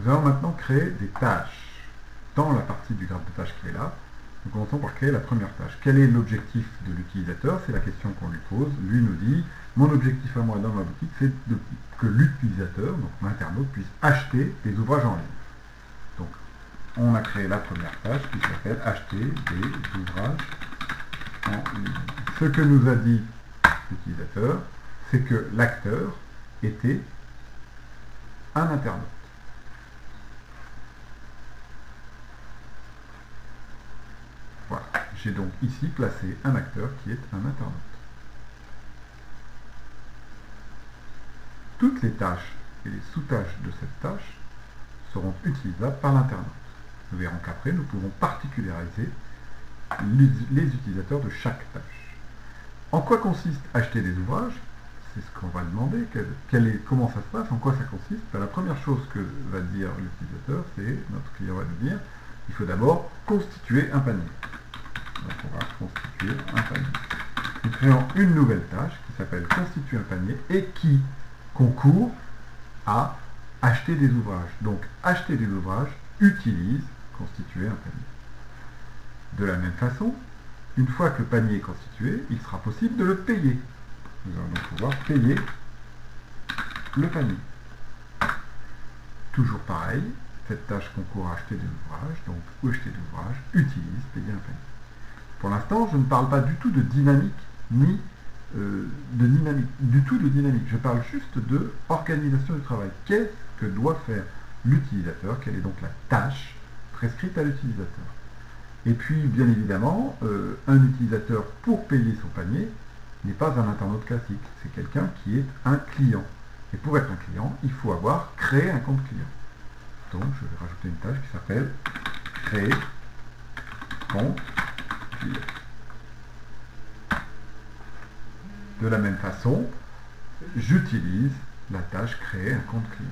Nous allons maintenant créer des tâches dans la partie du graphe de tâches qui est là. Nous commençons par créer la première tâche. Quel est l'objectif de l'utilisateur? C'est la question qu'on lui pose. Lui nous dit, mon objectif à moi dans ma boutique, c'est que l'utilisateur, donc l'internaute, puisse acheter des ouvrages en ligne. Donc, on a créé la première tâche qui s'appelle acheter des ouvrages en ligne. Ce que nous a dit l'utilisateur, c'est que l'acteur était un internaute. Voilà, j'ai donc ici placé un acteur qui est un internaute. Toutes les tâches et les sous-tâches de cette tâche seront utilisables par l'internaute. Nous verrons qu'après, nous pouvons particulariser les utilisateurs de chaque tâche. En quoi consiste acheter des ouvrages? C'est ce qu'on va demander. Comment ça se passe? En quoi ça consiste? La première chose que va dire l'utilisateur, c'est, notre client va nous dire, il faut d'abord constituer un panier. Donc on va constituer un panier. Nous créons une nouvelle tâche qui s'appelle constituer un panier et qui concourt à acheter des ouvrages. Donc acheter des ouvrages utilise constituer un panier. De la même façon, une fois que le panier est constitué, il sera possible de le payer. Nous allons donc pouvoir payer le panier. Toujours pareil, cette tâche concourt à acheter des ouvrages, donc acheter des ouvrages utilise payer un panier. Pour l'instant, je ne parle pas du tout de dynamique, ni du tout de dynamique. Je parle juste de organisation du travail. Qu'est-ce que doit faire l'utilisateur? Quelle est donc la tâche prescrite à l'utilisateur? Et puis, bien évidemment, un utilisateur, pour payer son panier, n'est pas un internaute classique. C'est quelqu'un qui est un client. Et pour être un client, il faut avoir créé un compte client. Donc, je vais rajouter une tâche qui s'appelle créer compte client. De la même façon, j'utilise la tâche créer un compte client.